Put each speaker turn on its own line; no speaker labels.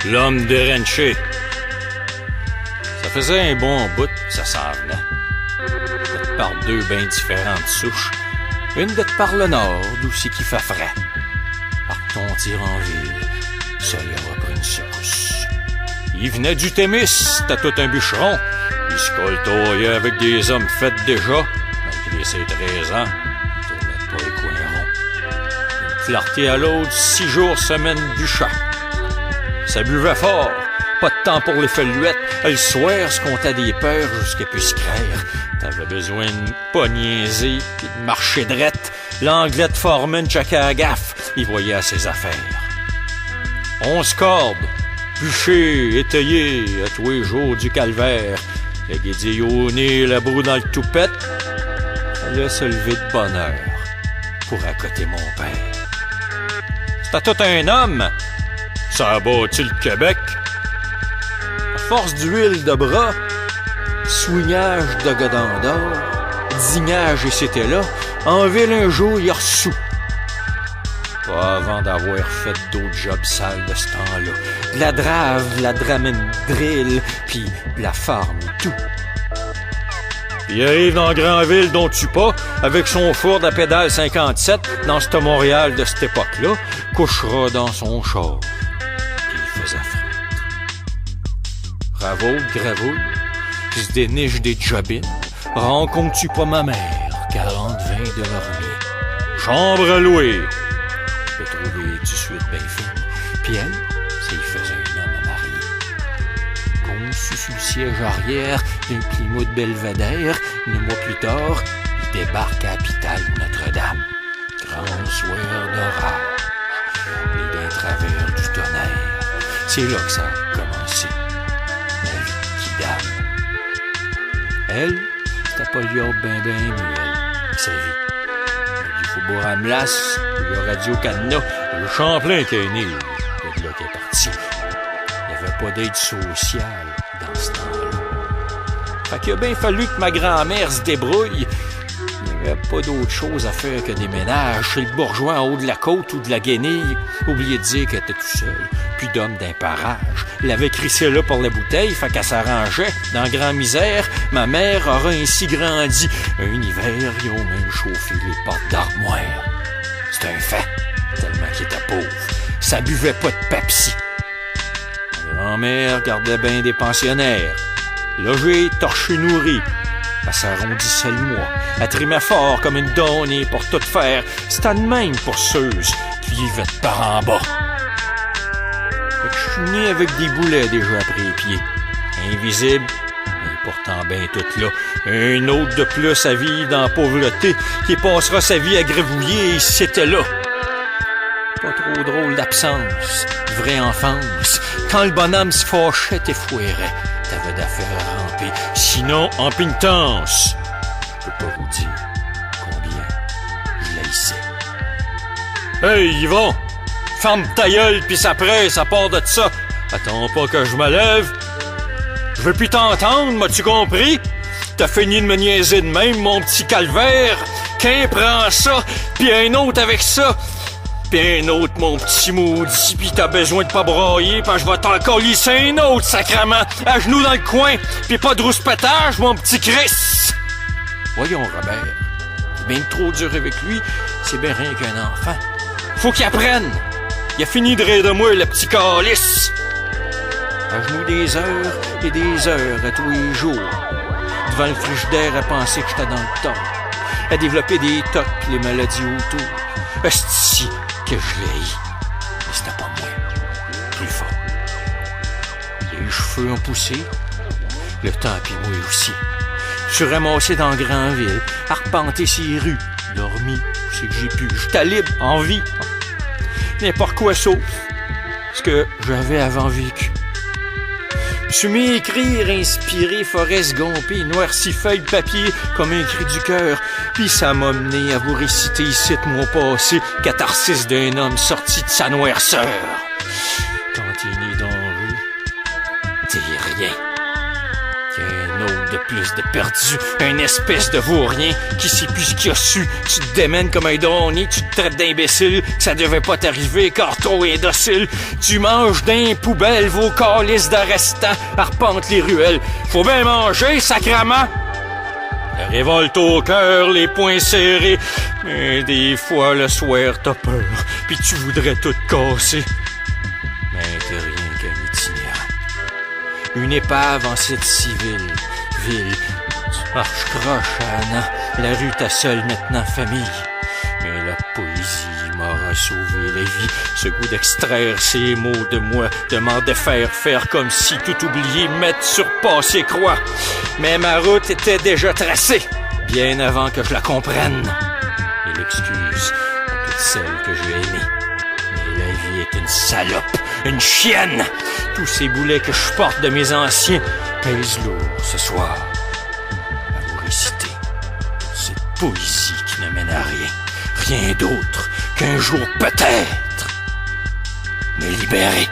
L'homme déranché. Ça faisait un bon bout, ça s'en venait. D'être par deux bien différentes souches. Une d'être par le nord, d'où c'est qui fait frais. Partons tir en ville, ça y aura pas une secousse. Il venait du Témis, c'était tout un bûcheron. Il se coltoyait avec des hommes faits déjà. Malgré ses 13 ans, il tournait pas les coins ronds. Une clarté à l'autre, 6 jours semaine du chat. Ça buvait fort, pas de temps pour les feluettes. Le soir, se comptait des peurs jusqu'à plus se craire. T'avais besoin de pas niaiser pis de marcher drette. L'anglais de Foreman checkait à gaffe, il voyait à ses affaires. 11 cordes, bûcher, étayé, à tous les jours du calvaire. Le guédille au nez, la broue dans le toupette. Fallait se lever de bonne heure pour accoter mon père. C'était tout un homme. Ça a bâti le Québec. À force d'huile de bras, swingage de godin d'or, dignage et c'était là, en ville un jour il a reçu. Pas avant d'avoir fait d'autres jobs sales de ce temps-là. De la drave, de la dramine drill, pis de la farme, tout. Il arrive dans Grandville dont tu pas, avec son four à pédale 57, dans ce Montréal de cette époque-là, couchera dans son char. Puis il faisait frais. Ravole, gravouille, qui se déniche des jobines, rencontres-tu pas ma mère, 40-20 de l'ormier. Chambre à louer. Peut trouver tout de suite bien fine. Puis elle, c'est il faisait un homme à marier. Conçu sur le siège arrière d'un climat de belvédère, 1 mois plus tard, il débarque à l'hôpital Notre-Dame. Grand soir d'orage, et d'un travers du tonnerre. C'est là que ça a commencé. La vie qui dame. Elle, c'était pas le ben muelle, sa vie. Il faut boire à Mlas, le Radio-Canada, le Champlain qui est né, le là qui est parti. Il n'y avait pas d'aide sociale dans ce temps-là. Fait qu'il a bien fallu que ma grand-mère se débrouille. Il n'y avait pas d'autre chose à faire que des ménages chez le bourgeois en haut de la côte ou de la Guenille. Oubliez de dire qu'elle était tout seule. Plus d'homme d'un parage. Elle avait crissé là pour la bouteille, fait qu'elle s'arrangeait. Dans grand misère, ma mère aura ainsi grandi. Un hiver, ils ont même chauffé les portes d'armoire. C'est un fait, tellement qu'il était pauvre. Ça buvait pas de Pepsi. Ma grand-mère gardait bien des pensionnaires. Logé, torché, nourri. Elle s'arrondissait le mois. Elle trimait fort comme une donnée pour tout faire. C'était de même pour ceux qui vivaient de par en bas. Fait que je suis né avec des boulets déjà après les pieds. Invisible, mais pourtant bien tout là. Un autre de plus à vivre dans la pauvreté qui passera sa vie à grevouiller et c'était là. Pas trop drôle d'absence, vraie enfance. Quand le bonhomme se fâchait et fouerait, t'avais d'affaires à ramper. Sinon, en pénitence. Je peux pas vous dire combien je l'haïssais. Hey, Yvon! Ferme ta gueule pis ça presse à part de ça. Attends pas que je me lève. Je veux plus t'entendre, m'as-tu compris? T'as fini de me niaiser de même, mon petit calvaire. Qu'un prend ça, pis un autre avec ça. Pis un autre, mon petit maudit, pis t'as besoin de pas broyer, pis je vais t'en lisser un autre, sacrement, à genoux dans le coin, pis pas de rouspétage, mon petit Chris. Voyons, Robert, c'est bien trop dur avec lui, c'est bien rien qu'un enfant. Faut qu'il apprenne. Il a fini de rire de moi, le petit calice. À genoux des heures et des heures à tous les jours. Devant le frigidaire à penser que j'étais dans le temps. À développer des tocs pis les maladies autour. Esti que je l'ai. Mais c'était pas moi. Plus fort. Les cheveux ont poussé. Le temps pis moi aussi. Je suis ramassé dans Grandville, arpenté ces rues, dormi, c'est que j'ai pu. J'étais libre, en vie. N'importe quoi sauf ce que j'avais avant vécu. Je suis mis à écrire, inspiré, Forest Gompé, noirci feuille papier comme un cri du cœur. Puis ça m'a mené à vous réciter ici de mon passé, catharsis d'un homme sorti de sa noirceur. Quand t'es né dans la rue, t'es rien. Qu'un autre de plus de perdu, un espèce de vaurien qui sait plus ce qu'il a su. Tu te démènes comme un donnier, tu te traites d'imbécile, que ça devait pas t'arriver car trop indocile. Tu manges d'un poubelle vos calices d'arrestants, arpente les ruelles. Faut bien manger, sacrament! La révolte au cœur, les poings serrés. Mais des fois, le soir, t'as peur, pis tu voudrais tout casser. Mais t'es rien qu'un itinérant. Une épave en site civil, ville. Tu marches croche, Anna. La rue ta seule maintenant famille. Mais la poésie m'aura sauvé la vie. Ce goût d'extraire ces mots de moi, de m'en défaire, faire comme si tout oublié, mettre sur passé croix. Mais ma route était déjà tracée, bien avant que je la comprenne. Et l'excuse à toutes celles que j'ai aimées. Mais la vie est une salope, une chienne. Tous ces boulets que je porte de mes anciens pèsent lourd ce soir. À vous réciter cette poésie qui ne mène à rien. Rien d'autre qu'un jour peut-être me libérer.